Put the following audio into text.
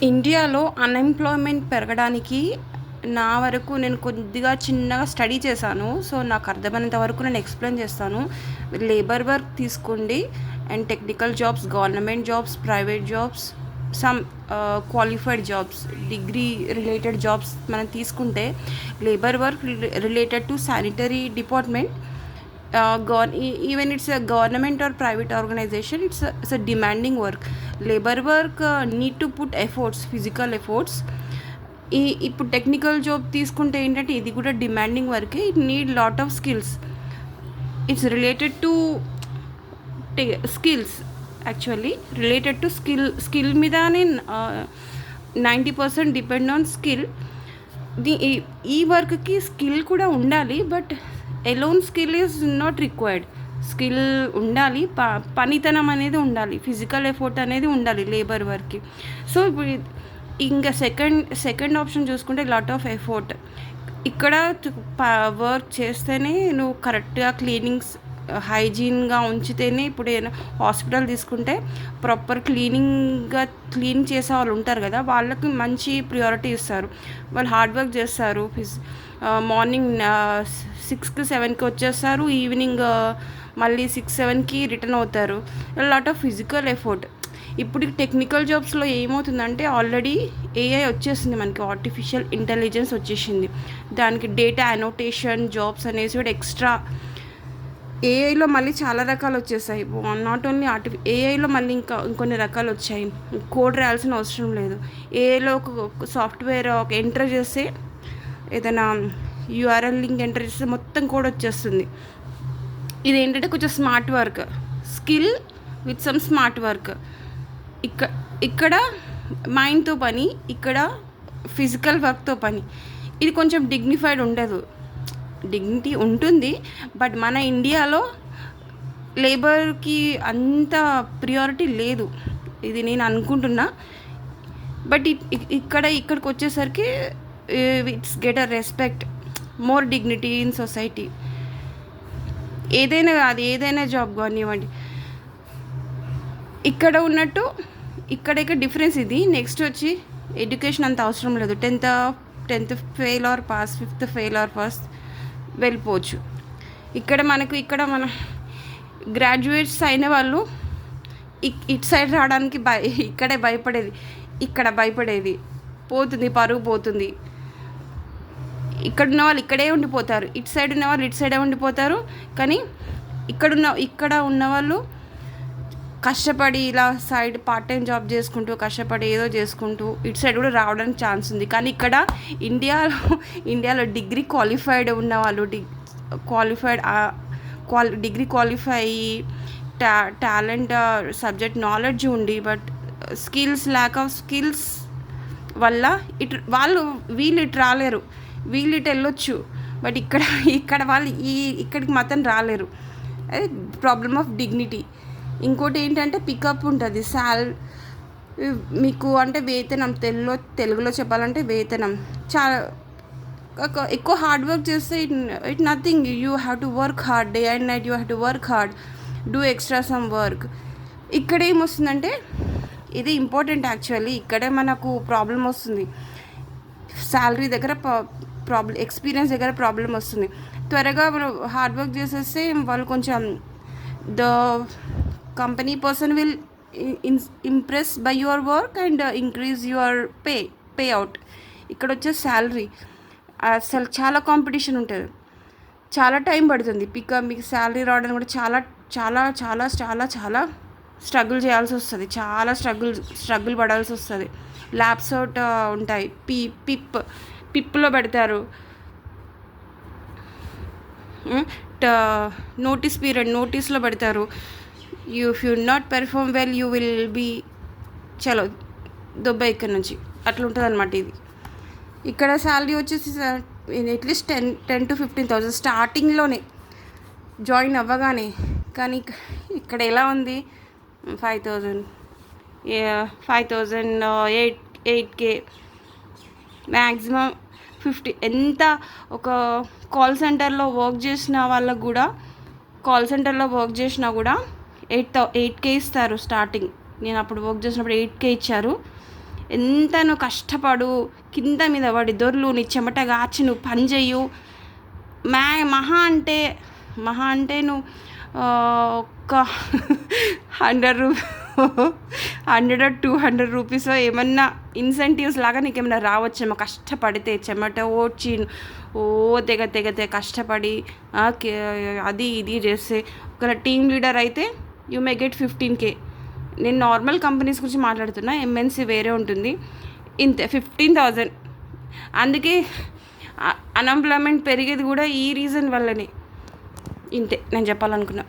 ఇండియాలో అన్‌ఎంప్లాయ్‌మెంట్ పెరగడానికి నా వరకు నేను కొద్దిగా చిన్నగా స్టడీ చేశాను. సో, నాకు అర్థమైనంత వరకు నేను ఎక్స్‌ప్లెయిన్ చేస్తాను. లేబర్ వర్క్ తీసుకోండి and technical jobs, government jobs, private jobs, some qualified jobs, degree related jobs మనం తీసుకుంటే labour work related to sanitary department, even it's a government or private organization, it's a demanding work. Labor work need to put efforts, physical efforts. ఇప్పుడు technical job తీసుకుంటే ఏంటంటే ఇది కూడా demanding వర్కే. It need lot of skills. It's related to skills, actually related to skill మీదనే 90% depend on skill. ఈ వర్క్కి skill కూడా ఉండాలి, but alone skill is not required. Skill ఉండాలి, పనితనం అనేది ఉండాలి, ఫిజికల్ ఎఫర్ట్ అనేది ఉండాలి లేబర్ వర్క్కి. సో ఇప్పుడు ఇంకా సెకండ్ ఆప్షన్ చూసుకుంటే లాట్ ఆఫ్ ఎఫర్ట్. ఇక్కడ వర్క్ చేస్తేనే నువ్వు కరెక్ట్గా క్లీనింగ్స్ హైజీన్గా ఉంచితేనే, ఇప్పుడు ఏదైనా హాస్పిటల్ తీసుకుంటే ప్రాపర్ క్లీన్ చేసే వాళ్ళు ఉంటారు కదా, వాళ్ళకి మంచి ప్రియారిటీ ఇస్తారు. వాళ్ళు హార్డ్ వర్క్ చేస్తారు. మార్నింగ్ 6కి 7కి వచ్చేస్తారు, ఈవినింగ్ మళ్ళీ 6-7కి రిటర్న్ అవుతారు. Lot of physical effort. ఇప్పుడు టెక్నికల్ జాబ్స్లో ఏమవుతుందంటే ఆల్రెడీ ఏఐ వచ్చేసింది, మనకి ఆర్టిఫిషియల్ ఇంటెలిజెన్స్ వచ్చేసింది. దానికి డేటా అనోటేషన్ జాబ్స్ అనేసి కూడా ఎక్స్ట్రా ఏఐలో మళ్ళీ చాలా రకాలు వచ్చేసాయి. నాట్ ఓన్లీ ఏఐలో మళ్ళీ ఇంకొన్ని రకాలు వచ్చాయి. కోడ్ రాయాల్సిన అవసరం లేదు. ఏఐలో ఒక సాఫ్ట్వేర్ ఎంటర్ చేస్తే, ఏదైనా యూఆర్ఎల్ లింక్ ఎంటర్ చేస్తే మొత్తం కోడ్ వచ్చేస్తుంది. ఇది ఏంటంటే కొంచెం smart work, skill with some smart work. ఇక్కడ మైండ్తో పని, ఇక్కడ ఫిజికల్ వర్క్తో పని. ఇది కొంచెం డిగ్నిఫైడ్ ఉండదు. డిగ్నిటీ ఉంటుంది, బట్ మన ఇండియాలో లేబర్కి అంత ప్రియారిటీ లేదు, ఇది నేను అనుకుంటున్నా. బట్ ఇక్కడికి వచ్చేసరికి it's get a respect, more dignity in society. ఏదైనా జాబ్ కానివ్వండి, ఇక్కడ ఉన్నట్టు ఇక్కడ డిఫరెన్స్ ఇది. నెక్స్ట్ వచ్చి ఎడ్యుకేషన్ అంత అవసరం లేదు. 10th fail or pass, 5th fail or pass వెళ్ళిపోవచ్చు. ఇక్కడ మన గ్రాడ్యుయేట్స్ అయిన వాళ్ళు ఇటు సైడ్ రావడానికి ఇక్కడే భయపడేది పోతుంది, పరుగు పోతుంది. ఇక్కడ ఉన్న వాళ్ళు ఇక్కడే ఉండిపోతారు, ఇటు సైడ్ ఉన్న వాళ్ళు ఇటు సైడే ఉండిపోతారు. కానీ ఇక్కడ ఉన్న వాళ్ళు కష్టపడి ఇలా సైడ్ పార్ట్ టైం జాబ్ చేసుకుంటూ, కష్టపడి ఏదో చేసుకుంటూ ఇటు సైడ్ కూడా రావడానికి ఛాన్స్ ఉంది. కానీ ఇక్కడ ఇండియాలో డిగ్రీ క్వాలిఫైడ్ ఉన్న వాళ్ళు, డిగ్రీ క్వాలిఫై అయ్యి టాలెంట్, సబ్జెక్ట్ నాలెడ్జ్ ఉండి, బట్ ల్యాక్ ఆఫ్ స్కిల్స్ వల్ల వీళ్ళు ఇటు రాలేరు. వీళ్ళు ఇటు వెళ్ళొచ్చు, బట్ ఇక్కడ వాళ్ళు ఇక్కడికి మాత్రం రాలేరు. అది ప్రాబ్లమ్ ఆఫ్ డిగ్నిటీ. ఇంకోటి ఏంటంటే పికప్ ఉంటుంది, మీకు అంటే వేతనం. తెలుగులో చెప్పాలంటే వేతనం. చాలా ఎక్కువ హార్డ్ వర్క్ చేస్తే it nothing. You have to work hard, day and night you have to work hard, do extra some work. ఇక్కడ ఏమొస్తుందంటే, ఇది ఇంపార్టెంట్ యాక్చువల్లీ. ఇక్కడే మనకు ప్రాబ్లం వస్తుంది. శాలరీ దగ్గర ప్రాబ్లం, ఎక్స్పీరియన్స్ దగ్గర ప్రాబ్లం వస్తుంది. త్వరగా మనం హార్డ్ వర్క్ చేసేస్తే వాళ్ళు కొంచెం the company person will impress by your work and increase your pay out. ఇక్కడ వచ్చే శాలరీ అసలు చాలా కాంపిటీషన్ ఉంటుంది, చాలా టైం పడుతుంది. మీకు శాలరీ రావడానికి కూడా చాలా చాలా చాలా చాలా చాలా స్ట్రగుల్ చేయాల్సి వస్తుంది, చాలా స్ట్రగుల్ పడాల్సి వస్తుంది. ల్యాబ్స్ అవుట్ ఉంటాయి, పిప్లో పెడతారు. నోటీస్లో పెడతారు. If you not perform well you will be చలో దొబ్బ ఇక్కడ నుంచి, అట్లా ఉంటుంది అనమాట. ఇక్కడ శాలరీ వచ్చేసి అట్లీస్ట్ 10 to 15,000 స్టార్టింగ్లోనే జాయిన్ అవ్వగానే. కానీ ఇక్కడ ఎలా ఉంది, 5,000, 8K మ్యాక్సిమం 50. ఎంత ఒక కాల్ సెంటర్లో వర్క్ చేసిన వాళ్ళకు కూడా, కాల్ సెంటర్లో వర్క్ చేసినా కూడా 8K ఇస్తారు స్టార్టింగ్. నేను అప్పుడు వర్క్ చేసినప్పుడు 8K ఇచ్చారు. ఎంత నువ్వు కష్టపడు, కింద మీద పడి దొర్లు, నీ చెమట గార్చి నువ్వు పని చెయ్యు. మహా అంటే నువ్వు ఒక 100 200 రూపీస్ ఏమన్నా ఇన్సెంటివ్స్ లాగా నీకు ఏమైనా రావచ్చేమో కష్టపడితే, చెమట ఓడ్చి తెగ కష్టపడి అది ఇది చేస్తే. ఒక టీమ్ లీడర్ అయితే యూ మే గెట్ 15K. నేను నార్మల్ కంపెనీస్ గురించి మాట్లాడుతున్నా, ఎంఎన్సీ వేరే ఉంటుంది. ఇంతే 15,000. అందుకే అన్ఎంప్లాయ్మెంట్ పెరిగేది కూడా ఈ రీజన్ వల్లనే. ఇంతే నేను చెప్పాలనుకున్నా.